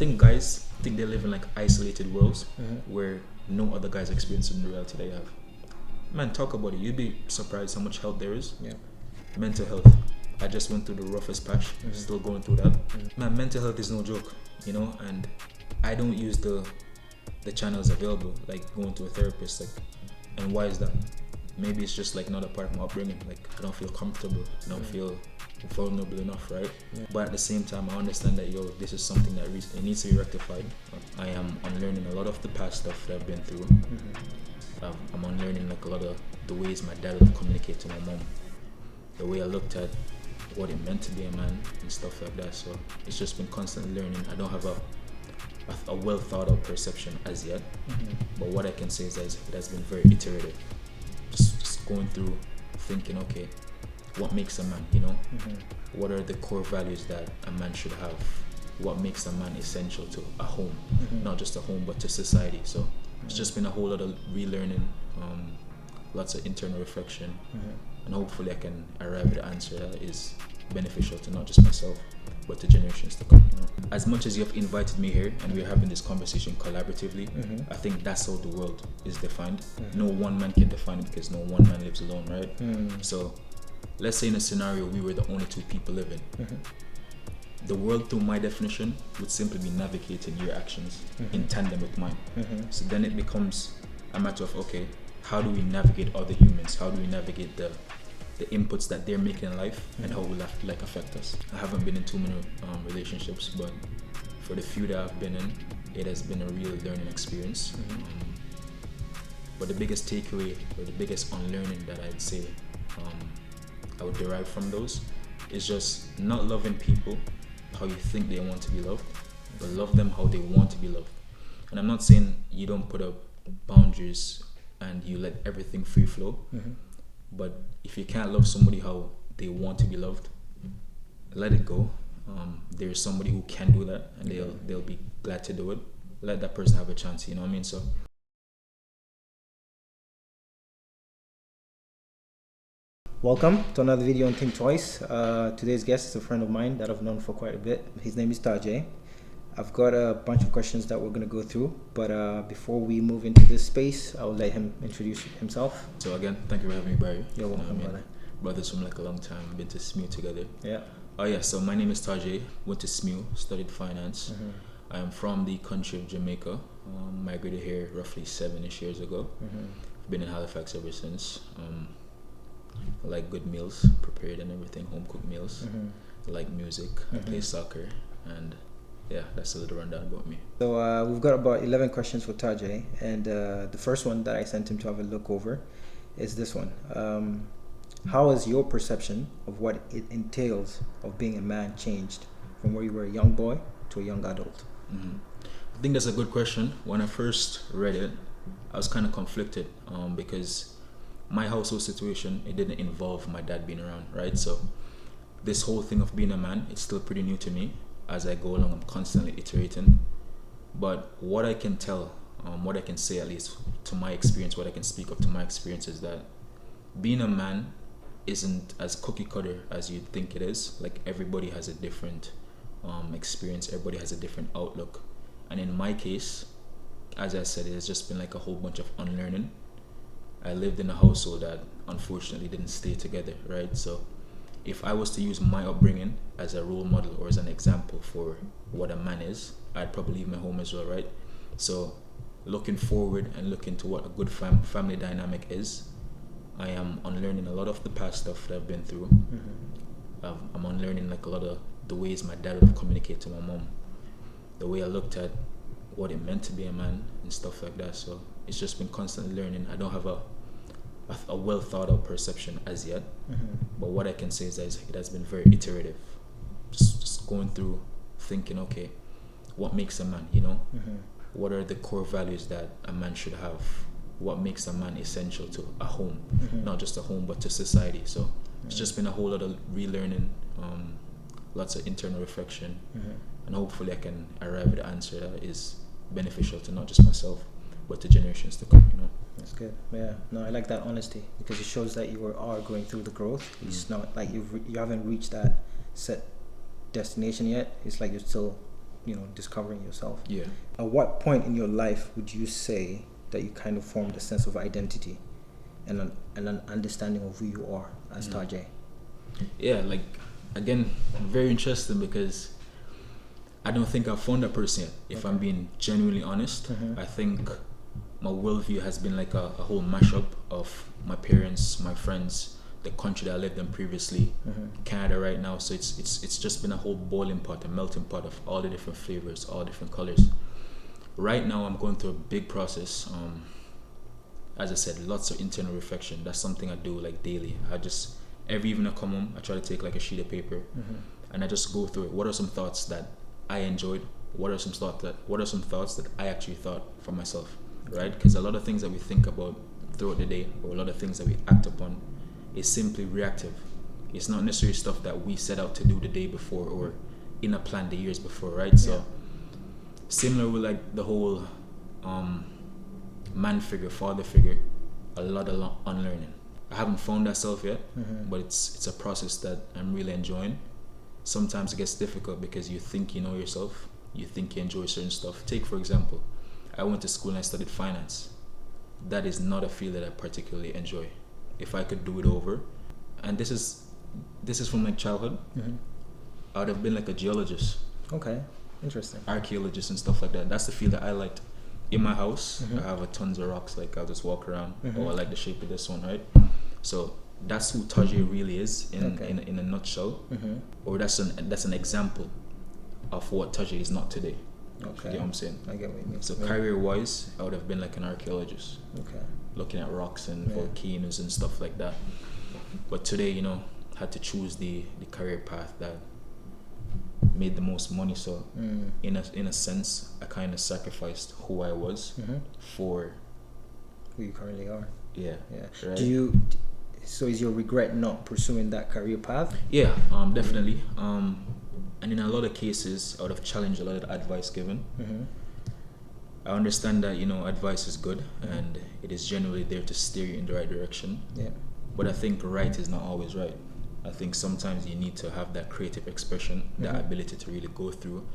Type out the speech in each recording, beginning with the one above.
think guys think they live in like isolated worlds where no other guys experiencing the reality that you have. Man, talk about it. You'd be surprised how much help there is. Yeah. Mental health. I just went through the roughest patch. Still going through that. Man, mental health is no joke, you know. And I don't use the channels available, like going to a therapist. Like, and why is that? Maybe it's just like not a part of my upbringing. Like I don't feel comfortable. I don't feel vulnerable enough, right? Yeah. But at the same time, I understand that this is something that it needs to be rectified. I am unlearning a lot of the past stuff that I've been through. I'm unlearning like a lot of the ways my dad would communicate to my mom, the way I looked at what it meant to be a man and stuff like that. So it's just been constantly learning. I don't have a well thought out perception as yet, but what I can say is that it has been very iterative. Just going through, thinking, okay, what makes a man? You know, what are the core values that a man should have? What makes a man essential to a home, not just a home, but to society? So it's just been a whole lot of relearning, lots of internal reflection, and hopefully I can arrive at an answer that is beneficial to not just myself, but to generations to come. You know? As much as you have invited me here and we're having this conversation collaboratively, I think that's how the world is defined. No one man can define it because no one man lives alone, right? So let's say in a scenario we were the only two people living. The world, through my definition, would simply be navigating your actions in tandem with mine. So then it becomes a matter of, okay, how do we navigate other humans? How do we navigate the inputs that they're making in life, and how will that like affect us? I haven't been in too many relationships, but for the few that I've been in, it has been a real learning experience. But the biggest takeaway or the biggest unlearning that I'd say I would derive from those is just not loving people how you think they want to be loved, but love them how they want to be loved. And I'm not saying you don't put up boundaries and you let everything free flow, but if you can't love somebody how they want to be loved, let it go. There's somebody who can do that, and they'll be glad to do it. Let that person have a chance, you know what I mean? So Welcome to another video on Think Twice. Today's guest is a friend of mine that I've known for quite a bit. His name is Tahjae. I've got a bunch of questions that we're going to go through, but before we move into this space, I'll let him introduce himself. So again, thank you for having me, Barry. You're welcome, brother. Brothers from like a long time, been to SMU together. Yeah. Oh yeah, so my name is Tahjae, went to SMU, studied finance. I am from the country of Jamaica, migrated here roughly 7-ish years ago. Been in Halifax ever since. I like good meals, prepared and everything, home cooked meals. I like music, I play soccer, and yeah, that's a little rundown about me. So we've got about 11 questions for Tahjae, and the first one that I sent him to have a look over is this one. How has your perception of what it entails of being a man changed from where you were a young boy to a young adult? I think that's a good question. When I first read it, I was kind of conflicted because my household situation, it didn't involve my dad being around, right? So this whole thing of being a man, it's still pretty new to me. As I go along, I'm constantly iterating. But what I can tell, what I can say at least to my experience, what I can speak up to my experience is that being a man isn't as cookie cutter as you'd think it is. Like everybody has a different experience, everybody has a different outlook. And in my case, as I said, it has just been like a whole bunch of unlearning. I lived in a household that unfortunately didn't stay together, right? So if I was to use my upbringing as a role model or as an example for what a man is, I'd probably leave my home as well, right? So looking forward and looking to what a good family dynamic is, I am unlearning a lot of the past stuff that I've been through. I'm unlearning like a lot of the ways my dad would communicate to my mom, the way I looked at what it meant to be a man and stuff like that. So it's just been constantly learning. I don't have a well thought out perception as yet, but what I can say is that it has been very iterative. Just going through, thinking, okay, what makes a man? You know, what are the core values that a man should have? What makes a man essential to a home, not just a home, but to society? So it's just been a whole lot of relearning, lots of internal reflection, and hopefully I can arrive at an answer that is beneficial to not just myself, but to generations to come, you know. That's good. Yeah. No, I like that honesty because it shows that you are going through the growth. It's not like you haven't reached that set destination yet. It's like you're still discovering yourself. Yeah. At what point in your life would you say that you kind of formed a sense of identity and an understanding of who you are as Tahjae? Yeah, like, again, very interesting because I don't think I've found that person yet. If I'm being genuinely honest, I think my worldview has been like a whole mashup of my parents, my friends, the country that I lived in previously, Canada right now. So it's just been a whole boiling pot, a melting pot of all the different flavors, all different colors. Right now, I'm going through a big process. As I said, lots of internal reflection. That's something I do like daily. Every evening I come home, I try to take like a sheet of paper, and I just go through it. What are some thoughts that I enjoyed? What are some thoughts that I actually thought for myself, right? Because a lot of things that we think about throughout the day, or a lot of things that we act upon, is simply reactive. It's not necessarily stuff that we set out to do the day before or in a plan the years before, right? So similar with like the whole man figure, father figure, a lot of unlearning. I haven't found that self yet, but it's a process that I'm really enjoying. Sometimes it gets difficult because you think you know yourself, you think you enjoy certain stuff. Take for example, I went to school and I studied finance. That is not a field that I particularly enjoy. If I could do it over, and this is from my childhood, I would have been like a geologist. Okay, interesting. Archaeologist and stuff like that. That's the field that I liked. In my house, I have a tons of rocks. Like I'll just walk around. Oh, I like the shape of this one, right? So that's who Tahjae really is in a nutshell. Or that's an example of what Tahjae is not today. Okay. You know what I'm saying? I get what you mean. So career-wise, I would have been like an archaeologist. Okay. Looking at rocks and volcanoes and stuff like that. But today, had to choose the career path that made the most money. So in a sense, I kind of sacrificed who I was for who you currently are. Yeah. Right? So is your regret not pursuing that career path? Yeah, definitely. And in a lot of cases, I would have challenged a lot of the advice given. I understand that advice is good and it is generally there to steer you in the right direction. Yeah. But I think right is not always right. I think sometimes you need to have that creative expression, that ability to really go through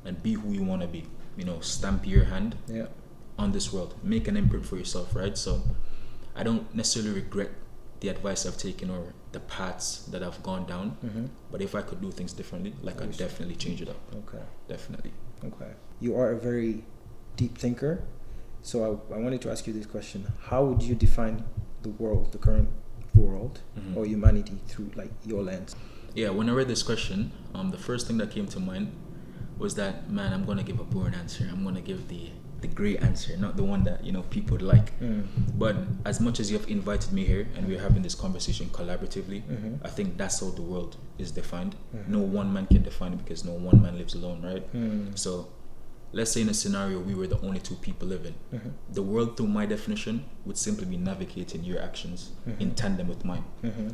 and be who you want to be. Stamp your hand on this world, make an imprint for yourself, right? So I don't necessarily regret the advice I've taken or the paths that I've gone down. But if I could do things differently, I'd definitely change it up. Okay. Definitely. Okay. You are a very deep thinker. So I wanted to ask you this question. How would you define the world, the current world, or humanity through your lens? Yeah, when I read this question, the first thing that came to mind was that, man, I'm going to give a boring answer. I'm going to give the great answer, not the one that people would like. But as much as you have invited me here and we're having this conversation collaboratively, I think that's how the world is defined. No one man can define it because no one man lives alone, right? So let's say in a scenario we were the only two people living. The world, through my definition, would simply be navigating your actions in tandem with mine.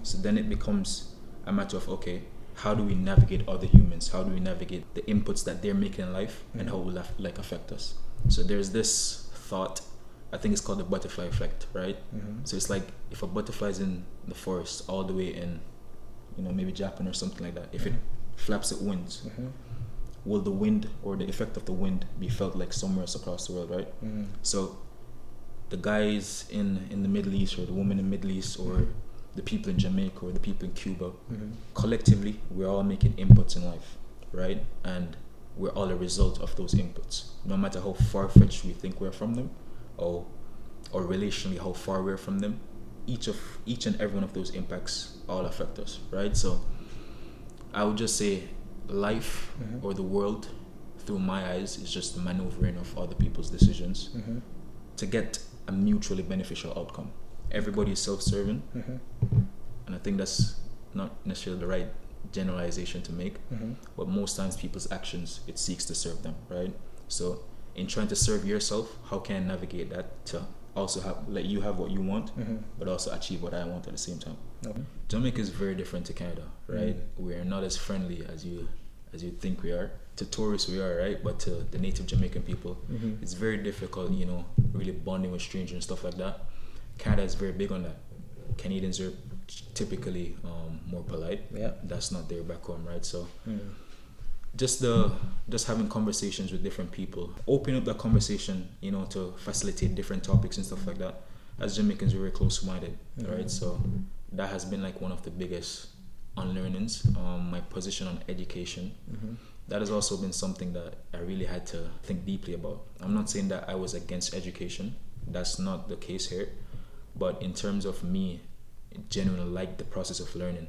So then it becomes a matter of, okay, how do we navigate other humans? How do we navigate the inputs that they're making in life, and how will that affect us? So there's this thought, I think it's called the butterfly effect, right? So it's like if a butterfly is in the forest all the way in, maybe Japan or something like that, if it flaps its wings, will the wind or the effect of the wind be felt like somewhere else across the world, right? So the guys in the Middle East, or the women in the Middle East, or the people in Jamaica, or the people in Cuba, collectively, we're all making inputs in life, right? And we're all a result of those inputs. No matter how far-fetched we think we're from them, or relationally how far we're from them, each and every one of those impacts all affect us, right? So I would just say life or the world, through my eyes, is just the maneuvering of other people's decisions to get a mutually beneficial outcome. Everybody is self-serving, and I think that's not necessarily the right generalization to make, but most times people's actions, it seeks to serve them, right? So in trying to serve yourself, how can I navigate that to also let you have what you want, but also achieve what I want at the same time? Jamaica is very different to Canada, right? We're not as friendly as you think we are. To tourists we are, right? But to the native Jamaican people, it's very difficult, really bonding with strangers and stuff like that. Canada is very big on that. Canadians are typically more polite. Yeah, that's not their back home, right? So just having conversations with different people, open up that conversation, to facilitate different topics and stuff like that. As Jamaicans, we're very close-minded, right? So that has been like one of the biggest unlearnings. My position on education, that has also been something that I really had to think deeply about. I'm not saying that I was against education. That's not the case here. But in terms of me, genuinely like the process of learning,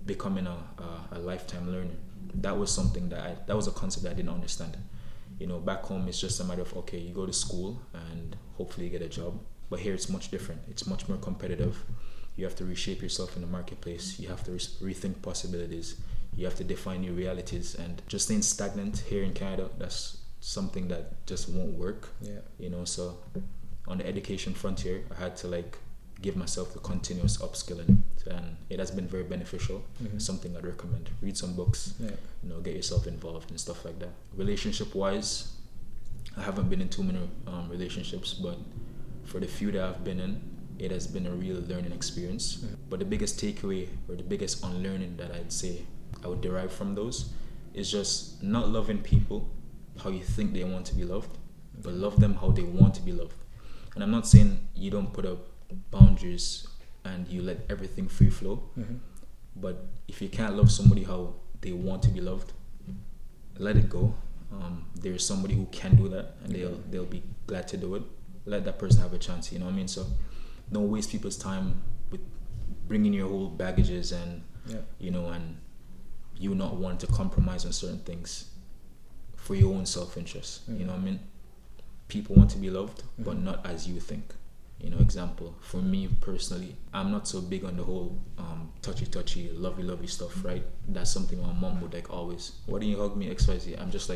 becoming a lifetime learner, that was something that was a concept that I didn't understand. Back home it's just a matter of, okay, you go to school and hopefully you get a job. But here it's much different. It's much more competitive. You have to reshape yourself in the marketplace. You have to rethink possibilities. You have to define new realities. And just staying stagnant here in Canada, that's something that just won't work. Yeah. So on the education frontier, I had to give myself the continuous upskilling, and it has been very beneficial. Something I'd recommend. Read some books. Yeah. Get yourself involved and stuff like that. Relationship wise, I haven't been in too many relationships, but for the few that I've been in, it has been a real learning experience. But the biggest takeaway or the biggest unlearning that I'd say I would derive from those is just not loving people how you think they want to be loved, but love them how they want to be loved. And I'm not saying you don't put up boundaries and you let everything free flow, but if you can't love somebody how they want to be loved, let it go. There's somebody who can do that, and they'll be glad to do it. Let that person have a chance, you know what I mean? So don't waste people's time with bringing your whole baggages and and you not wanting to compromise on certain things for your own self-interest. You know what I mean? People want to be loved, but not as you think. Example, for me personally, I'm not so big on the whole touchy, lovey stuff, right? That's something my mom would always, why don't you hug me, XYZ? I'm just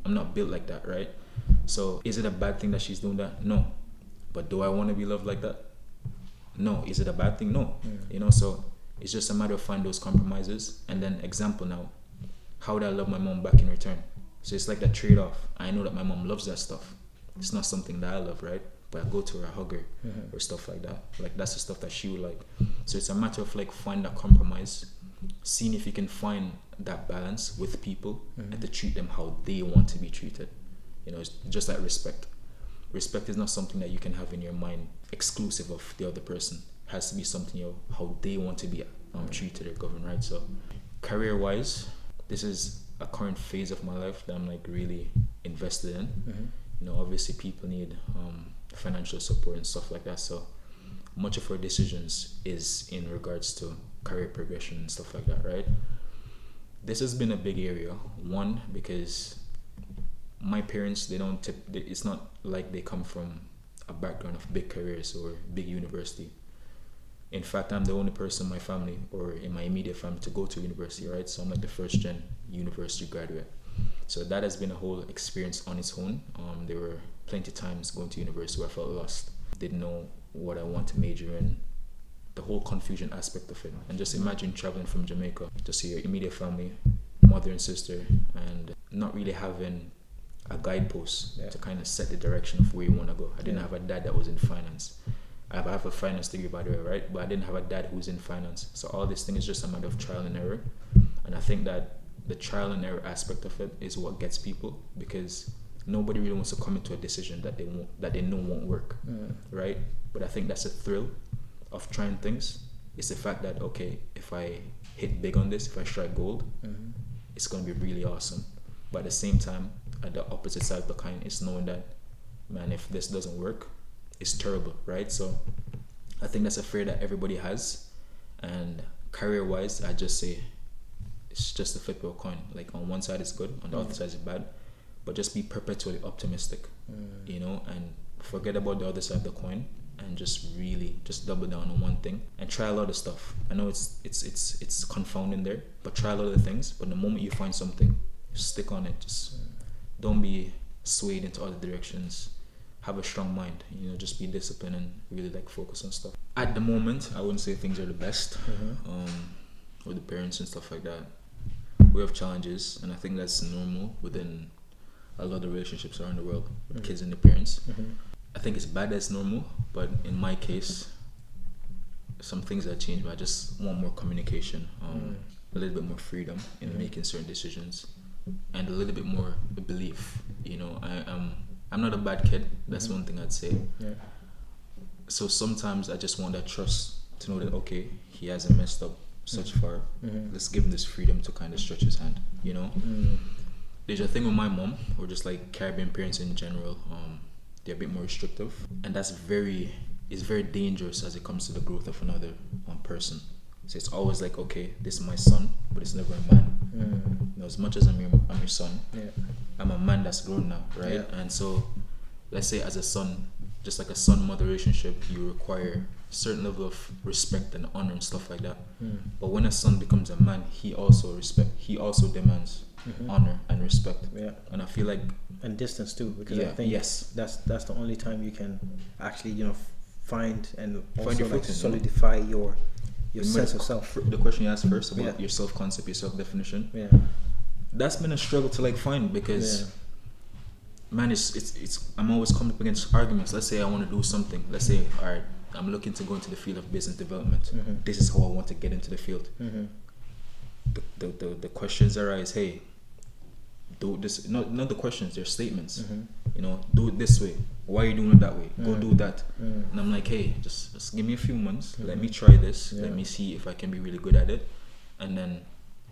I'm not built like that, right? So is it a bad thing that she's doing that? No. But do I want to be loved like that? No. Is it a bad thing? No. So it's just a matter of finding those compromises. And then example now, how would I love my mom back in return? So it's like that trade-off. I know that my mom loves that stuff. It's not something that I love, right? But I go to her, I hug her, or stuff like that. That's the stuff that she would like. So it's a matter of find that compromise, seeing if you can find that balance with people and to treat them how they want to be treated. It's just like respect. Respect is not something that you can have in your mind exclusive of the other person. It has to be something how they want to be treated or governed, right? So career-wise, this is a current phase of my life that I'm really invested in. Obviously people need financial support and stuff like that. So much of our decisions is in regards to career progression and stuff like that, right? This has been a big area. One, because my parents, it's not like they come from a background of big careers or big university. In fact, I'm the only person in my family or in my immediate family to go to university, right? So I'm the first gen university graduate. So that has been a whole experience on its own. There were plenty of times going to university where I felt lost. Didn't know what I want to major in. The whole confusion aspect of it. And just imagine traveling from Jamaica to see your immediate family, mother and sister, and not really having a guidepost to kind of set the direction of where you want to go. I didn't have a dad that was in finance. I have a finance degree, by the way, right? But I didn't have a dad who's in finance. So all this thing is just a matter of trial and error. And I think that the trial and error aspect of it is what gets people, because nobody really wants to come into a decision that they know won't work, right? But I think that's the thrill of trying things. It's the fact that, okay, if I hit big on this, if I strike gold, it's going to be really awesome. But at the same time, at the opposite side of the coin is knowing that, man, if this doesn't work, it's terrible, right? So I think that's a fear that everybody has. And career-wise, I just say it's just a flip of a coin. On one side it's good, on the other side it's bad. But just be perpetually optimistic, and forget about the other side of the coin, and just really just double down on one thing and try a lot of stuff. I know it's confounding there, but try a lot of things. But the moment you find something, stick on it. Just don't be swayed into other directions. Have a strong mind, just be disciplined and really focus on stuff. At the moment, I wouldn't say things are the best with the parents and stuff like that. We have challenges, and I think that's normal within a lot of relationships around the world with kids and the parents. I think it's bad that it's normal, but in my case, some things have changed. But I just want more communication, a little bit more freedom in making certain decisions. and a little bit more belief. I'm not a bad kid. That's one thing I'd say. Yeah. So sometimes I just want that trust to know that, okay, he hasn't messed up such far. Let's give him this freedom to kind of stretch his hand. There's a thing with my mom, or just like Caribbean parents in general. They're a bit more restrictive, and it's very dangerous as it comes to the growth of another person. So it's always like, okay, this is my son, but it's never a man. As much as I'm your son, I'm a man that's grown now, right? Yeah. And so, let's say as a son, just like a son-mother relationship, you require a certain level of respect and honor and stuff like that. But when a son becomes a man, he also demands honor and respect. Yeah. And I feel like, and distance too, because I think that's the only time you can actually find and also your like footing, solidify your sense of self. The question you asked first about your self-concept, your self-definition. Yeah. That's been a struggle to find, because man, I'm always coming up against arguments. Let's say I want to do something. Let's say, all right, I'm looking to go into the field of business development. This is how I want to get into the field. The questions arise, hey, do this. Not the questions, they're statements. Do it this way. Why are you doing it that way? Go do that. And I'm like, hey, just give me a few months. Let me try this. Let me see if I can be really good at it. And then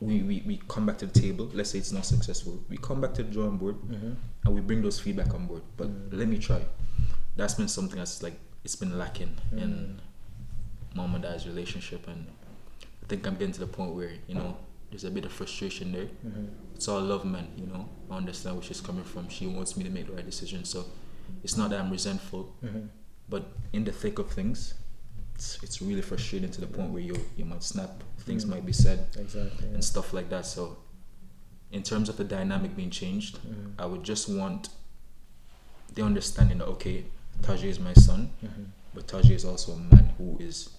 we come back to the table. Let's say it's not successful. We come back to the drawing board and we bring those feedback on board. But let me try. That's been something that's it's been lacking in mom and dad's relationship, and I think I'm getting to the point where there's a bit of frustration there. It's all love, man. I understand where she's coming from. She wants me to make the right decision, so it's not that I'm resentful, but in the thick of things, it's really frustrating to the point where you might snap, things might be said, and stuff like that. So in terms of the dynamic being changed, I would just want the understanding that, okay, Tahjae is my son, but Tahjae is also a man who is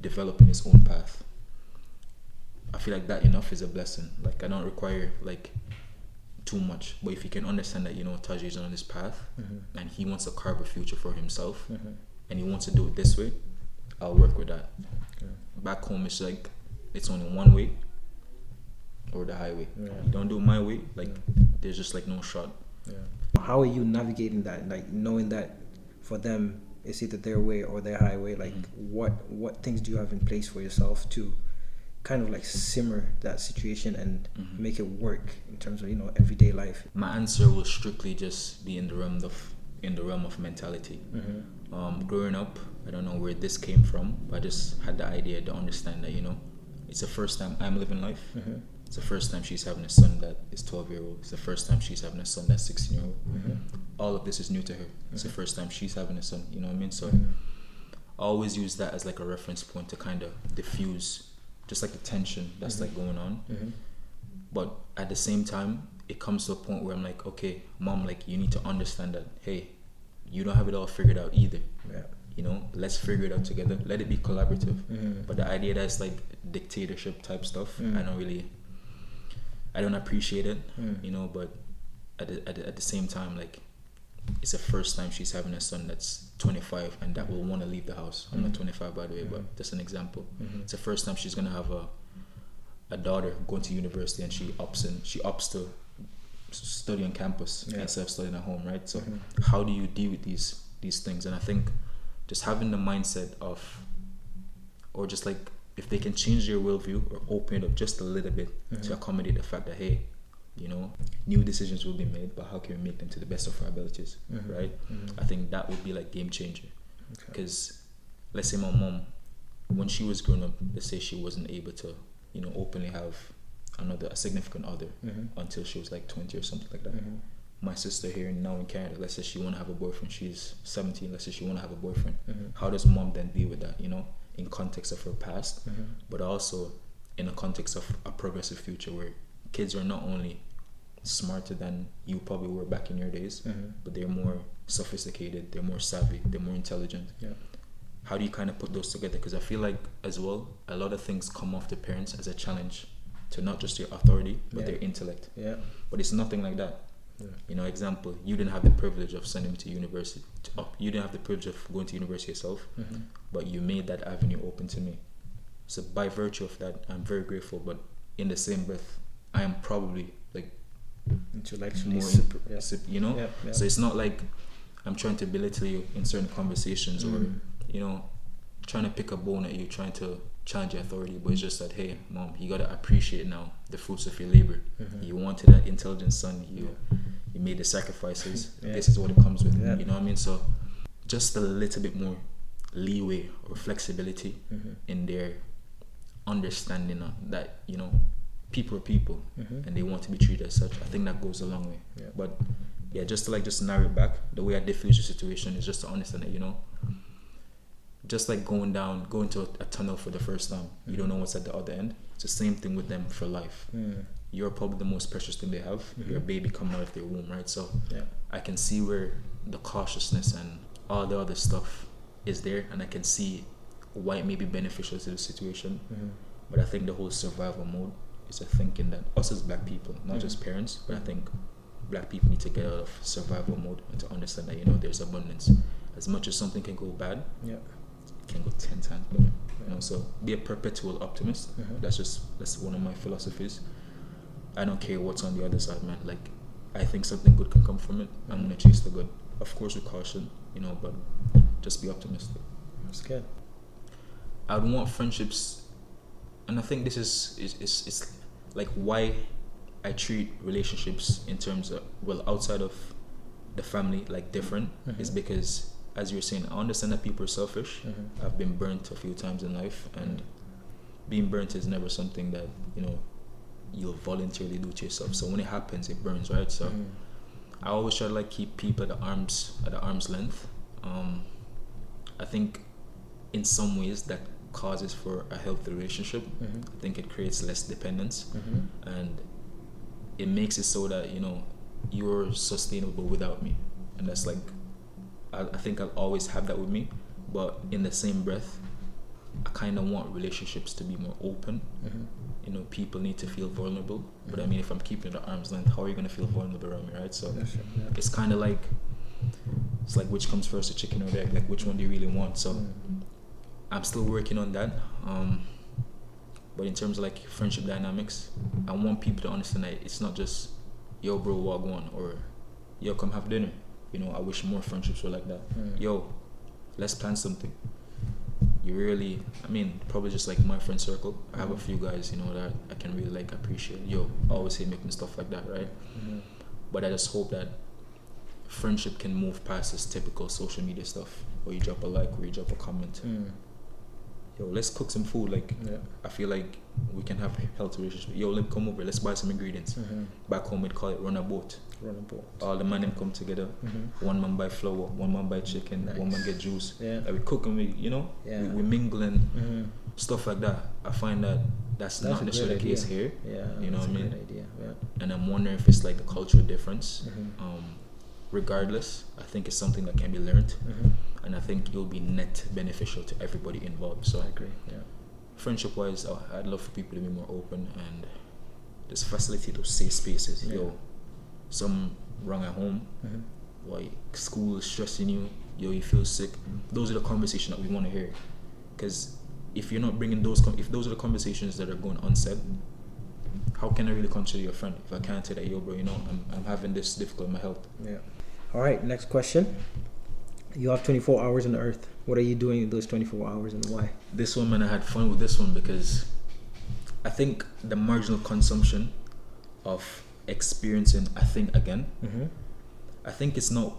developing his own path. I feel like that enough is a blessing. I don't require too much, but if you can understand that Tahjae is on this path and he wants to carve a future for himself and he wants to do it this way, I'll work with that. Back home, it's it's only one way or the highway. You don't do it my way, there's just no shot. How are you navigating that, knowing that for them it's either their way or their highway? What things do you have in place for yourself to kind of simmer that situation and make it work in terms of everyday life? My answer will strictly just be in the realm of mentality. Growing up, I don't know where this came from, but I just had the idea to understand that it's the first time I'm living life. It's the first time she's having a son that is 12-year-old. It's the first time she's having a son that's 16-year-old. All of this is new to her. It's the first time she's having a son. You know what I mean? So I always use that as a reference point to kind of diffuse just the tension that's going on. But at the same time, it comes to a point where I'm like, okay, mom, you need to understand that, hey, you don't have it all figured out either. Let's figure it out together. Let it be collaborative. But the idea that's dictatorship type stuff, I don't appreciate it. But at the same time, it's the first time she's having a son that's 25 and that will want to leave the house. I'm not 25, by the way, but just an example. It's the first time she's gonna have a daughter going to university, and she opts to study on campus instead of studying at home, right? So how do you deal with these things? And I think just having the mindset of, or just if they can change their worldview or open it up just a little bit to accommodate the fact that, hey, new decisions will be made, but how can we make them to the best of our abilities, right? I think that would be game changer. Because let's say my mom, when she was growing up, let's say she wasn't able to openly have a significant other until she was 20 or something like that. My sister here now in Canada, let's say she want to have a boyfriend, she's 17, let's say she want to have a boyfriend. How does mom then deal with that, in context of her past, but also in a context of a progressive future where kids are not only smarter than you probably were back in your days, but they're more sophisticated, they're more savvy, they're more intelligent. How do you kind of put those together? Because I feel as well, a lot of things come off the parents as a challenge to not just their authority, but their intellect. But it's nothing like that. Example, you didn't have the privilege of sending me to university. You didn't have the privilege of going to university yourself, but you made that avenue open to me. So by virtue of that, I'm very grateful. But in the same breath, I am probably intellectually, you know. So it's not like I'm trying to belittle you in certain conversations or you know, trying to pick a bone at you, trying to challenge your authority, but it's just that, hey mom, you gotta appreciate now the fruits of your labor. You wanted that intelligent son, you made the sacrifices. This is what it comes with. You know what I mean? So just a little bit more leeway or flexibility in their understanding that, you know, people are people and they want to be treated as such. I think that goes a long way. But yeah, just to narrow it back, the way I diffuse the situation is just to understand that, you know, just like going to a tunnel for the first time, you don't know what's at the other end. It's the same thing with them for life. You're probably the most precious thing they have. Your baby coming out of their womb, right? So I can see where the cautiousness and all the other stuff is there, and I can see why it may be beneficial to the situation. But I think the whole survival mode is a thinking that us as black people, not just parents, but I think black people need to get out of survival mode and to understand that, you know, there's abundance. As much as something can go bad, it can go 10 times better. You know, so be a perpetual optimist. That's one of my philosophies. I don't care what's on the other side, man. Like, I think something good can come from it. I'm gonna chase the good, of course with caution, you know, but just be optimistic. That's good. I would want friendships, and I think this is like why I treat relationships in terms of, well, outside of the family, like different, is because, as you were saying, I understand that people are selfish. I've been burnt a few times in life, and being burnt is never something that, you know, you'll voluntarily do to yourself. So when it happens, it burns, right? So I always try to like keep people at the arm's length. I think in some ways that causes for a healthy relationship. I think it creates less dependence, and it makes it so that, you know, you're sustainable without me. And that's like, I think I'll always have that with me, but in the same breath, I kind of want relationships to be more open. You know, people need to feel vulnerable, but I mean, if I'm keeping it at arm's length, how are you going to feel vulnerable around me, right? So it's kind of like, it's like, which comes first, the chicken or the egg? Like, which one do you really want? So I'm still working on that. But in terms of like friendship dynamics, I want people to understand that it's not just, yo bro, walk on, or yo, come have dinner. You know, I wish more friendships were like that. Yo, let's plan something. You really, I mean, probably just like my friend circle, I have a few guys, you know, that I can really like appreciate. Yo, always hate making stuff like that, right? But I just hope that friendship can move past this typical social media stuff where you drop a like, or you drop a comment. Yo, let's cook some food. Like, I feel like we can have a healthy relationship. Yo, let me come over, let's buy some ingredients. Back home we'd call it run a boat. All the man them come together. One man buy flour, one man buy chicken, one man get juice. Like, we cook and we, you know, we mingle and stuff like that. I find that that's not necessarily the case here. You know what I mean? And I'm wondering if it's like the cultural difference. Regardless, I think it's something that can be learned, and I think it'll be net beneficial to everybody involved. So I agree. Friendship wise, I'd love for people to be more open and just facilitate those safe spaces. Yo, some wrong at home, like school is stressing you, yo, you feel sick. Those are the conversations that we want to hear, because if you're not bringing those, if those are the conversations that are going unsaid, how can I really consider you a friend if I can't say that, yo bro, you know, I'm having this difficulty in my health? All right, next question. You have 24 hours on the earth. What are you doing in those 24 hours, and why? This one, man, I had fun with this one because I think the marginal consumption of experiencing a thing again, I think it's not,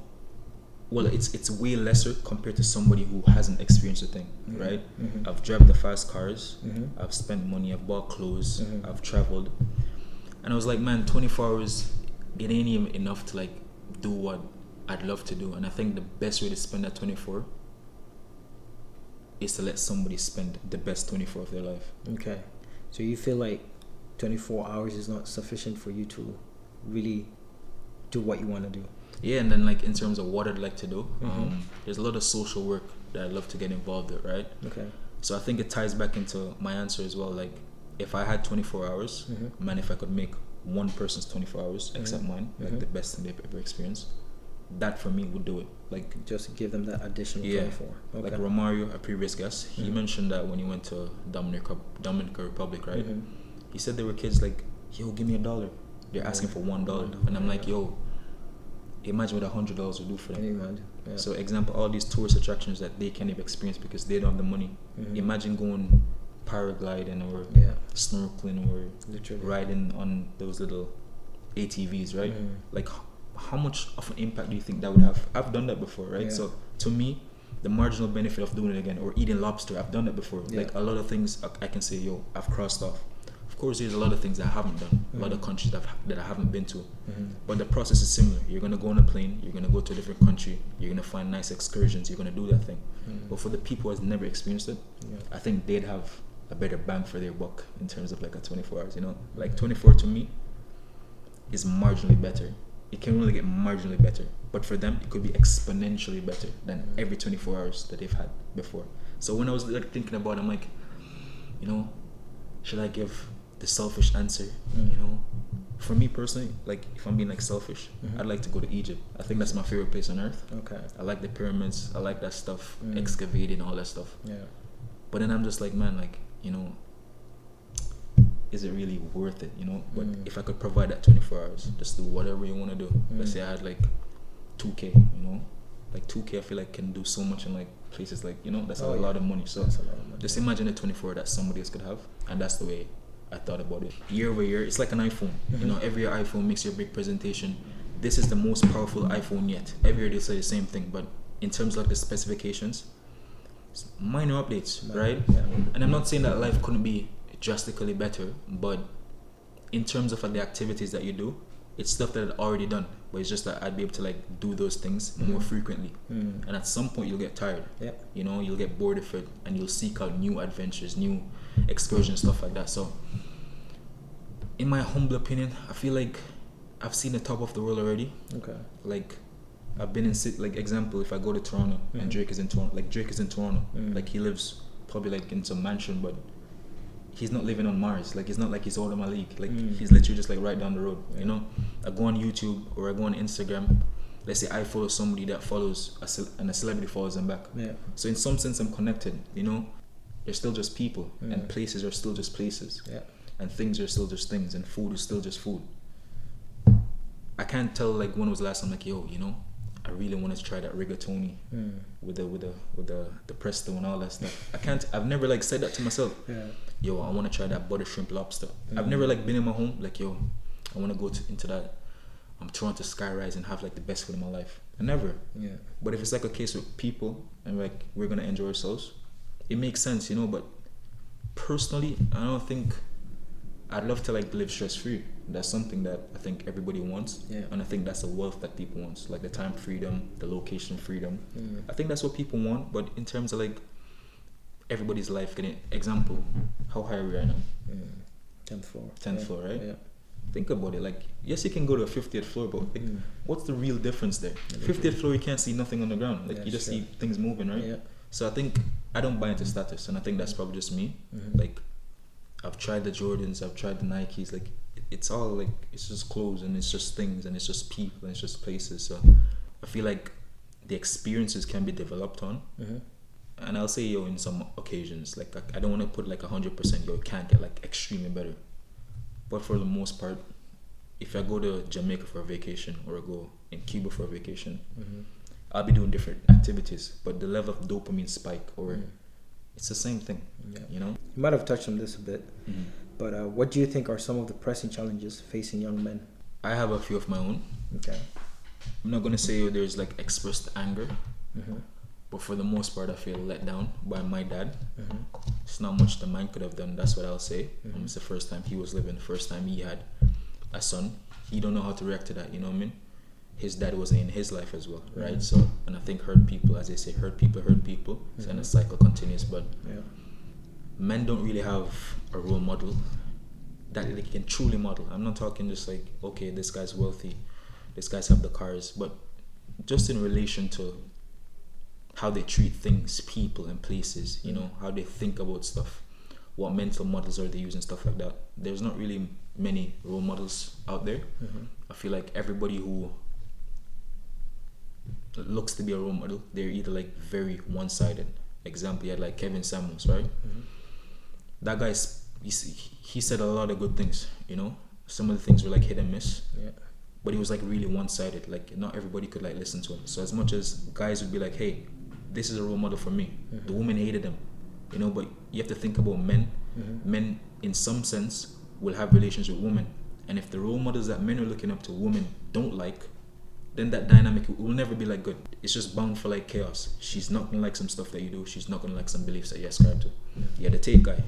well, it's way lesser compared to somebody who hasn't experienced a thing, right? I've driven the fast cars, I've spent money, I've bought clothes, I've traveled, and I was like, man, 24 hours, it ain't even enough to like do what I'd love to do. And I think the best way to spend that 24 is to let somebody spend the best 24 of their life. Okay, so you feel like 24 hours is not sufficient for you to really do what you want to do? Yeah, and then like in terms of what I'd like to do, there's a lot of social work that I'd love to get involved with, right? Okay. So I think it ties back into my answer as well. Like, if I had 24 hours, man, if I could make one person's 24 hours, except mine, like the best thing they've ever experienced, that for me would do it. Like, just give them that additional 24. Okay. Like Romario, a previous guest, he mentioned that when he went to Dominican Republic, right? He said there were kids like, yo, give me $1. They're asking for $1, and I'm like, yo, imagine what $100 would do for them. Can you imagine? Yeah. So, example, all these tourist attractions that they can't even experience because they don't have the money. Imagine going paragliding or snorkeling or literally riding on those little ATVs, right? Like, how much of an impact do you think that would have? I've done that before, right? So, to me, the marginal benefit of doing it again, or eating lobster, I've done that before. Like, a lot of things I can say, yo, I've crossed off. Of course, there's a lot of things that I haven't done, a lot of countries that I haven't been to, but the process is similar. You're gonna go on a plane, you're gonna go to a different country, you're gonna find nice excursions, you're gonna do that thing. But for the people who has never experienced it, I think they'd have a better bang for their buck in terms of like a 24 hours. You know, like 24 to me is marginally better. It can only get marginally better, but for them it could be exponentially better than every 24 hours that they've had before. So when I was like thinking about it, I'm like, you know, should I give the selfish answer? You know, for me personally, like if I'm being like selfish, I'd like to go to Egypt. I think that's my favorite place on earth. Okay. I like the pyramids, I like that stuff, excavating, all that stuff. Yeah. But then I'm just like, man, like, you know, is it really worth it, you know? But if I could provide that 24 hours, just do whatever you want to do. Let's say I had like 2K, you know? Like 2K I feel like can do so much in like places like, you know, that's a lot of money. So That's a lot of money. just imagine a 24 that somebody else could have. And that's the way I thought about it. Year over year, it's like an iPhone. You know, every year iPhone makes your big presentation. This is the most powerful iPhone yet. Every year they say the same thing, but in terms of like the specifications, minor updates, right? Yeah. And I'm not saying that life couldn't be drastically better, but in terms of like the activities that you do, it's stuff that I'd already done, but it's just that I'd be able to like do those things more frequently. And at some point you'll get tired. You know, you'll get bored of it and you'll seek out new adventures, new excursions, stuff like that. So in my humble opinion, I feel like I've seen the top of the world already. Okay. Like I've been in like example, if I go to Toronto and Drake is in Toronto, like Drake is in Toronto, like he lives probably like in some mansion, but he's not living on Mars. Like it's not like he's out of my league. Like he's literally just like right down the road. You know, I go on YouTube or I go on Instagram. Let's say I follow somebody that follows and a celebrity follows them back. So in some sense I'm connected. You know, they're still just people, and places are still just places, and things are still just things, and food is still just food. I can't tell like when was the last time like, yo, you know, I really want to try that rigatoni with the presto and all that stuff. I've never like said that to myself. Yo, I want to try that butter shrimp lobster. I've never like been in my home like, yo, I want to go into that Toronto skyrise and have like the best food in my life. I never. But if it's like a case with people and like we're gonna enjoy ourselves, it makes sense, you know. But personally, I don't think I'd love to like live stress free. That's something that I think everybody wants, and I think that's a wealth that people want, like the time freedom, the location freedom. I think that's what people want. But in terms of like everybody's life, getting example, how high are we right now? 10th floor. 10th floor, right? Think about it. Like, yes, you can go to a 50th floor, but like, what's the real difference there? 50th floor, you can't see nothing on the ground. Like, you just see things moving, right? So I think I don't buy into status, and I think that's probably just me. Like, I've tried the Jordans, I've tried the Nikes. Like, it's all like, it's just clothes and it's just things and it's just people and it's just places. So I feel like the experiences can be developed on. And I'll say, yo, in some occasions, like I don't want to put like 100%, yo, it can't get like extremely better. But for the most part, if I go to Jamaica for a vacation or I go in Cuba for a vacation, I'll be doing different activities, but the level of dopamine spike or it's the same thing, you know? You might have touched on this a bit, but what do you think are some of the pressing challenges facing young men? I have a few of my own. Okay. I'm not going to say there's like expressed anger, but for the most part I feel let down by my dad. It's not much the man could have done, that's what I'll say. It's the first time he was living, the first time he had a son. He don't know how to react to that, you know what I mean? His dad wasn't in his life as well, right? So, and I think hurt people, as they say, hurt people, and the cycle continues. But men don't really have a role model that they can truly model. I'm not talking just like, okay, this guy's wealthy, this guy's have the cars, but just in relation to how they treat things, people and places, you know, how they think about stuff, what mental models are they using, stuff like that. There's not really many role models out there. I feel like everybody who looks to be a role model, they're either like very one-sided. Example, you had like Kevin Samuels, right? That guy, he said a lot of good things, you know, some of the things were like hit and miss. Yeah. But he was like really one-sided. Like not everybody could like listen to him. So as much as guys would be like, hey, this is a role model for me, the women hated him, you know. But you have to think about men. Men in some sense will have relations with women, and if the role models that men are looking up to women don't like, then that dynamic will never be like good. It's just bound for like chaos. She's not gonna like some stuff that you do. She's not gonna like some beliefs that you ascribe to. Yeah, the take guy.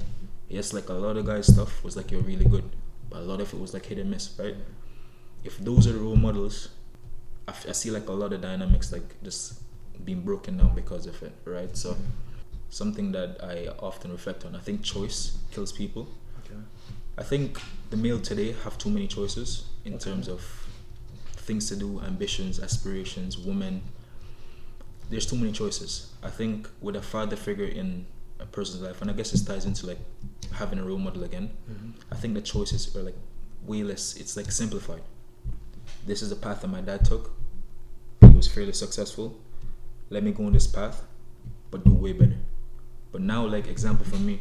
Yes, like a lot of guys' stuff was like you're really good, but a lot of it was like hit and miss, right? If those are the role models, I see like a lot of dynamics like just being broken down because of it, right? So something that I often reflect on, I think choice kills people. Okay. I think the male today have too many choices in terms of things to do, ambitions, aspirations, women. There's too many choices. I think with a father figure in a person's life, and I guess this ties into like having a role model again, I think the choices are like way less. It's like simplified. This is the path that my dad took. He was fairly successful. Let me go on this path, but do way better. But now, like example for me,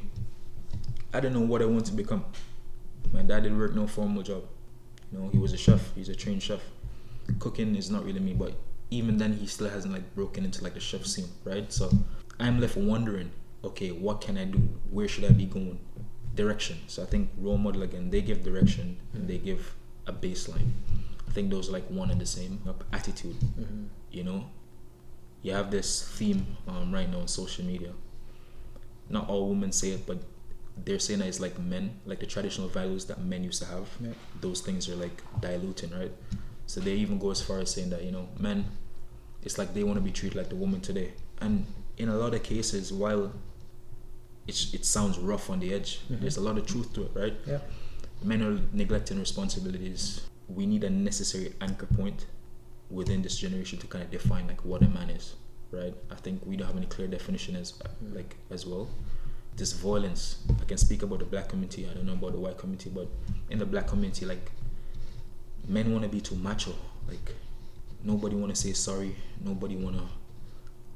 I don't know what I want to become. My dad didn't work no formal job. You know, he was a chef. He's a trained chef. Cooking is not really me, but even then, he still hasn't like broken into like the chef scene, right? So I'm left wondering, okay, what can I do? Where should I be going? Direction. So I think role model again, they give direction and they give a baseline. I think those are like one and the same. Attitude. You know, you have this theme right now on social media. Not all women say it, but they're saying that it's like men, like the traditional values that men used to have. Yeah. Those things are like diluting, right? So they even go as far as saying that, you know, men, it's like they want to be treated like the woman today. And in a lot of cases, while it sounds rough on the edge, there's a lot of truth to it, right? Yeah. Men are neglecting responsibilities. We need a necessary anchor point within this generation to kind of define like what a man is, right? I think we don't have any clear definition as well. This violence, I can speak about the black community, I don't know about the white community, but in the black community, like men want to be too macho. Like nobody want to say sorry, nobody want to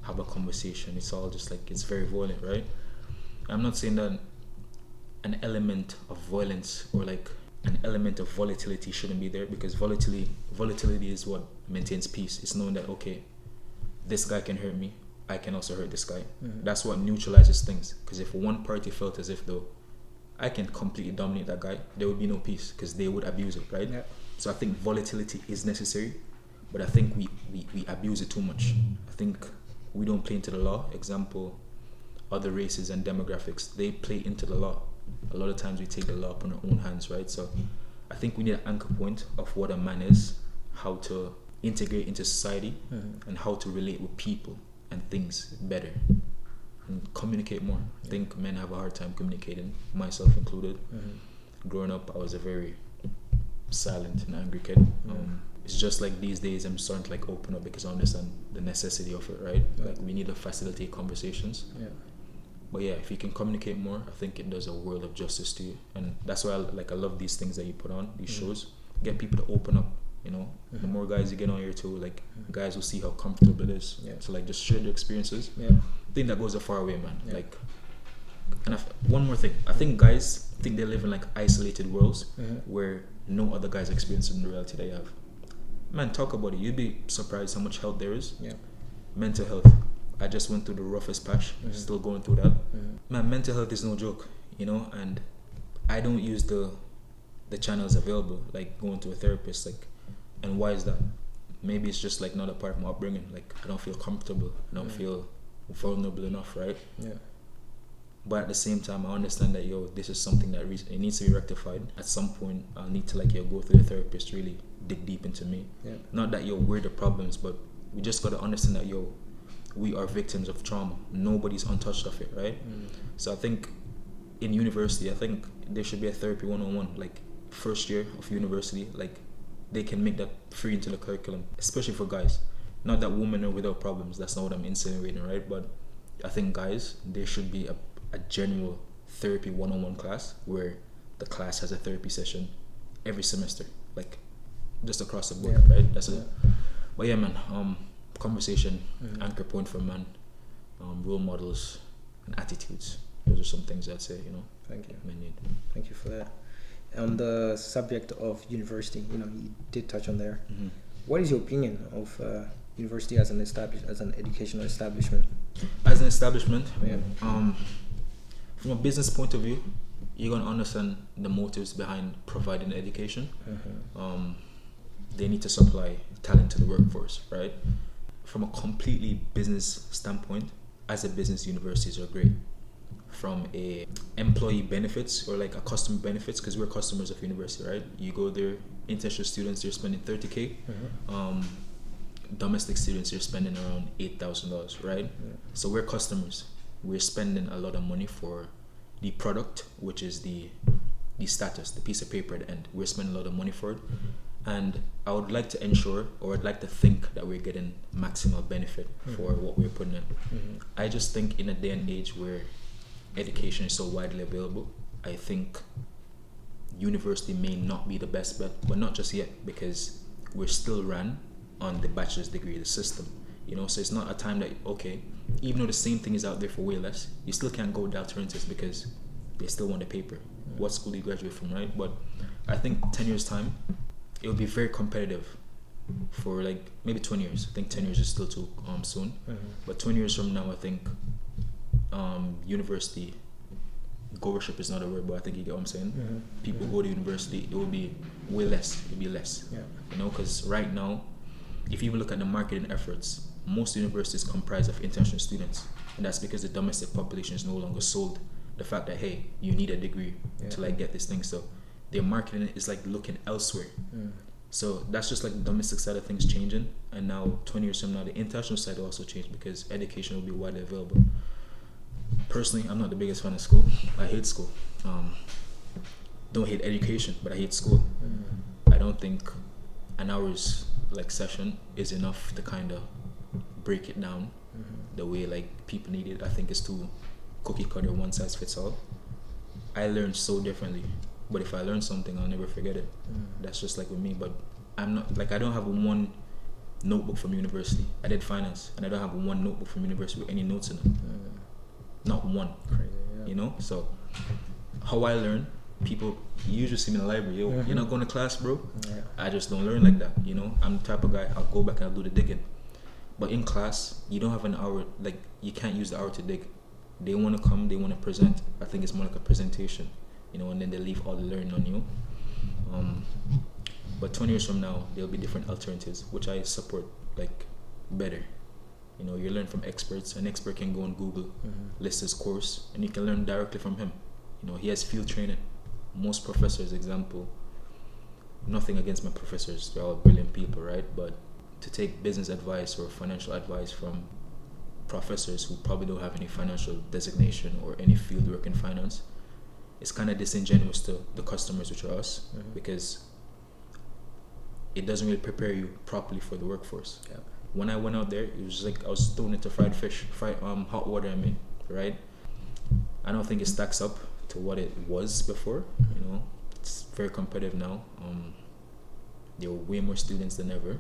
have a conversation. It's all just like, it's very violent, right? I'm not saying that an element of violence or like an element of volatility shouldn't be there, because volatility is what maintains peace. It's knowing that, okay, this guy can hurt me, I can also hurt this guy. That's what neutralizes things. Because if one party felt as if though I can completely dominate that guy, there would be no peace because they would abuse it, right? Yeah. So I think volatility is necessary, but I think we abuse it too much. I think we don't play into the law. Example, other races and demographics, they play into the law. A lot of times we take the law up on our own hands, right? So I think we need an anchor point of what a man is, how to integrate into society, and how to relate with people and things better and communicate more. I think men have a hard time communicating, myself included. Growing up, I was a very silent and angry kid. It's just like these days I'm starting to like open up because I understand the necessity of it, right? Like we need to facilitate conversations. But yeah, if you can communicate more, I think it does a world of justice to you. And that's why I love these things that you put on, these shows. Get people to open up, you know. The more guys you get on here too, like guys will see how comfortable it is. So like just share their experiences. I think that goes a far way, man. Like, and one more thing, I think guys think they live in like isolated worlds where no other guys experiencing the reality they have. Man, talk about it. You'd be surprised how much help there is. Mental health. I just went through the roughest patch, still going through that. Man, mental health is no joke, you know, and I don't use the channels available, like going to a therapist, like, and why is that? Maybe it's just like not a part of my upbringing. Like I don't feel comfortable, I don't feel vulnerable enough, right? But at the same time, I understand that this is something that it needs to be rectified. At some point, I'll need to like go through the therapist, really dig deep into me. Not that we're the problems, but we just gotta understand that we are victims of trauma. Nobody's untouched of it, right? So I think in university, I think there should be a therapy 101, like first year of university, like they can make that free into the curriculum, especially for guys. Not that women are without problems, that's not what I'm insinuating, right? But I think guys, there should be a general therapy 101 class where the class has a therapy session every semester, like just across the board, right? That's it. But yeah, man, conversation, anchor point for man, role models and attitudes. Those are some things I'd say, you know. Thank you. Men need. Thank you for that. On the subject of university, you did touch on there. Mm-hmm. What is your opinion of university as an educational establishment? As an establishment, Yeah. From a business point of view, you're gonna understand the motives behind providing education. They need to supply talent to the workforce, right? From a completely business standpoint, as a business, universities are great. From a employee benefits or like a customer benefits, because we're customers of university, right? You go there, international students, they're spending $30K. Domestic students, you're spending around $8,000, right? Yeah. So we're customers. We're spending a lot of money for the product, which is the status, the piece of paper at the end. We're spending a lot of money for it. And I would like to ensure, or I'd like to think that we're getting maximal benefit for what we're putting in. I just think in a day and age where education is so widely available, I think university may not be the best bet, but not just yet, because we're still ran on the bachelor's degree, the system, so it's not a time that, okay, even though the same thing is out there for way less, you still can't go to alternatives because they still want the paper. What school do you graduate from, right? But I think 10 years time, it will be very competitive for like maybe 20 years. I think 10 years is still too soon, but 20 years from now, I think university goership is not a word, but I think you get what I'm saying. People go to university, it will be way less. It'll be less, because right now, if you even look at the marketing efforts, most universities comprise of international students, and that's because the domestic population is no longer sold the fact that, hey, you need a degree to like get this thing. So their marketing is like looking elsewhere. So that's just like the domestic side of things changing, and now 20 years from now, the international side will also change because education will be widely available. Personally, I'm not the biggest fan of school. I hate school. Don't hate education, but I hate school. I don't think an hour's like session is enough to kind of break it down the way like people need it. I think it's too cookie cutter, one size fits all. I learn so differently, but if I learn something, I'll never forget it. That's just like with me. But I'm not like, I don't have one notebook from university. I did finance, and I don't have one notebook from university with any notes in it. Not one. Crazy, So how I learn, people usually see me in the library, you're not going to class, bro. I just don't learn like that. I'm the type of guy, I'll go back and I'll do the digging. But in class, you don't have an hour, like you can't use the hour to dig. They want to come, they want to present. I think it's more like a presentation, and then they leave all the learning on you. But 20 years from now, there'll be different alternatives, which I support like better. You learn from experts. An expert can go on Google, list his course, and you can learn directly from him. He has field training. Most professors, example, nothing against my professors, they're all brilliant people, right? But to take business advice or financial advice from professors who probably don't have any financial designation or any field work in finance, it's kind of disingenuous to the customers, which are us, because it doesn't really prepare you properly for the workforce. When I went out there, it was like I was thrown into fried hot water, right? I don't think it stacks up to what it was before. It's very competitive now. There are way more students than ever,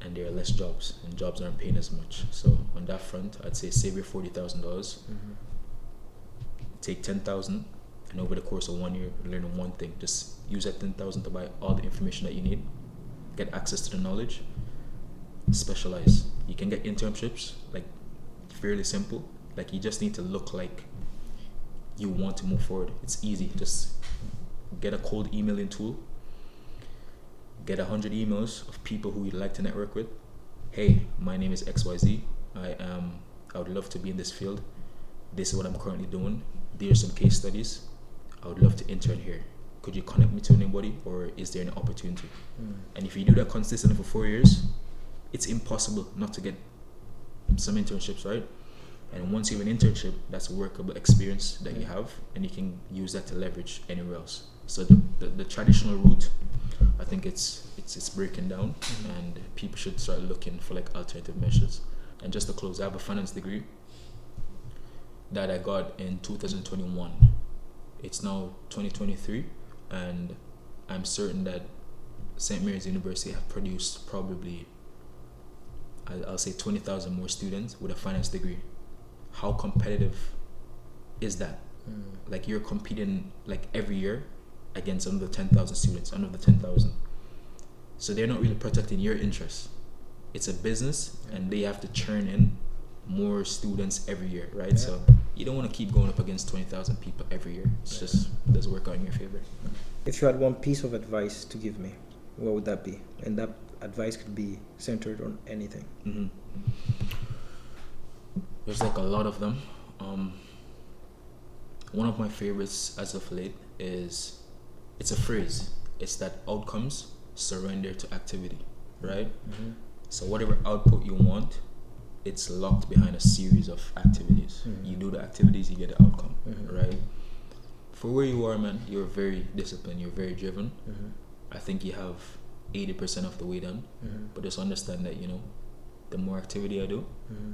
and there are less jobs, and jobs aren't paying as much. So on that front, I'd say save your $40,000, take 10,000, and over the course of 1 year, learn one thing. Just use that 10,000 to buy all the information that you need, get access to the knowledge, specialize. You can get internships, like fairly simple. Like you just need to look like you want to move forward. It's easy. Just get a cold emailing tool, get 100 emails of people who you'd like to network with. Hey, my name is XYZ. I would love to be in this field. This is what I'm currently doing. There are some case studies. I would love to intern here. Could you connect me to anybody, or is there an opportunity? And if you do that consistently for 4 years, it's impossible not to get some internships, right? And once you have an internship, that's a workable experience that you have, and you can use that to leverage anywhere else. So the traditional route, I think it's breaking down, and people should start looking for like alternative measures. And just to close, I have a finance degree that I got in 2021. It's now 2023, and I'm certain that St. Mary's University have produced probably, I'll say 20,000 more students with a finance degree. How competitive is that? Like you're competing like every year, against another 10,000 students, another 10,000. So they're not really protecting your interests. It's a business, and they have to churn in more students every year, right? Yeah. So you don't want to keep going up against 20,000 people every year. It's just, it doesn't work out in your favor. If you had one piece of advice to give me, what would that be? And that advice could be centered on anything. Mm-hmm. There's like a lot of them. One of my favorites as of late is, it's a phrase. It's that outcomes surrender to activity, right? Mm-hmm. So whatever output you want, it's locked behind a series of activities. Mm-hmm. You do the activities, you get the outcome, Mm-hmm. right? For where you are, man, you're very disciplined, you're very driven. Mm-hmm. I think you have 80% of the way done, Mm-hmm. but just understand that, the more activity I do, Mm-hmm.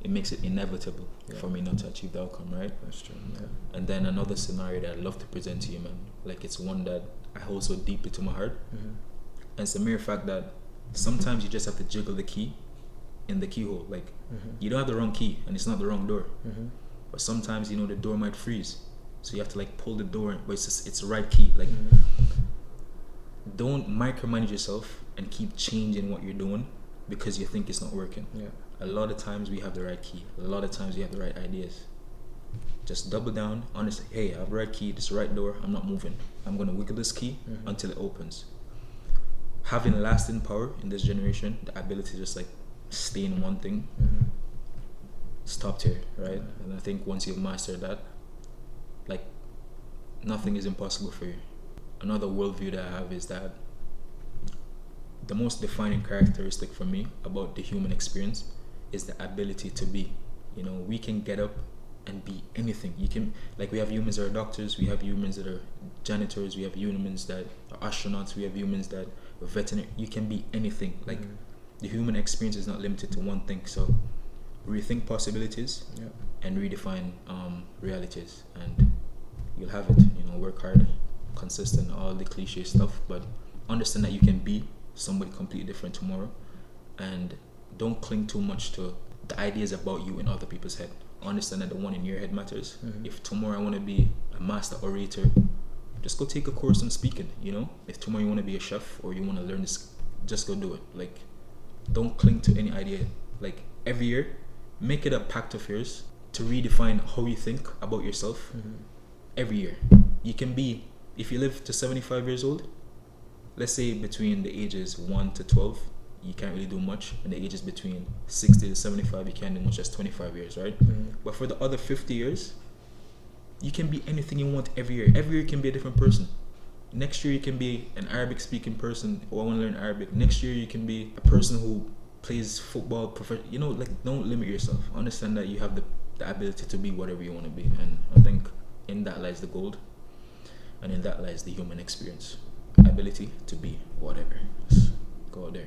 it makes it inevitable Yeah. for me not to achieve the outcome, right? That's true. Yeah. And then another scenario that I'd love to present to you, man, like it's one that I hold so deeply to my heart, Mm-hmm. and it's the mere fact that sometimes you just have to jiggle the key in the keyhole. Like, Mm-hmm. you don't have the wrong key, and it's not the wrong door. Mm-hmm. But sometimes, the door might freeze, so you have to like pull the door, but it's the right key. Like, Mm-hmm. don't micromanage yourself and keep changing what you're doing because you think it's not working. Yeah. A lot of times we have the right key. A lot of times we have the right ideas. Just double down, honestly. Hey, I have the right key. This is the right door. I'm not moving. I'm gonna wiggle this key Mm-hmm. until it opens. Having lasting power in this generation, the ability to just like stay in one thing, Mm-hmm. it's top tier, right? Yeah. And I think once you've mastered that, like, nothing is impossible for you. Another worldview that I have is that the most defining characteristic for me about the human experience is the ability to be. We can get up and be anything. You can, like, we have humans that are doctors, we have humans that are janitors, we have humans that are astronauts, we have humans that are veterinary. You can be anything. Like, Mm-hmm. the human experience is not limited to one thing. So rethink possibilities Yeah. and redefine realities, and you'll have it. Work hard, consistent, all the cliche stuff, but understand that you can be somebody completely different tomorrow, and don't cling too much to the ideas about you in other people's head. Understand that the one in your head matters. Mm-hmm. If tomorrow I want to be a master orator, just go take a course on speaking. If tomorrow you want to be a chef or you want to learn this, just go do it. Like, don't cling to any idea. Like, every year, make it a pact of yours to redefine how you think about yourself. Mm-hmm. Every year, you can be, if you live to 75 years old, let's say between the ages 1 to 12, you can't really do much, and the ages between 60 to 75, you can't do much. That's 25 years, right? Mm-hmm. But for the other 50 years, you can be anything you want every year. Every year you can be a different person. Next year you can be an Arabic speaking person, or I want to learn Arabic. Next year you can be a person who plays football like, don't limit yourself. Understand that you have the ability to be whatever you want to be, and I think in that lies the gold, and in that lies the human experience. Ability to be whatever. Just go out there,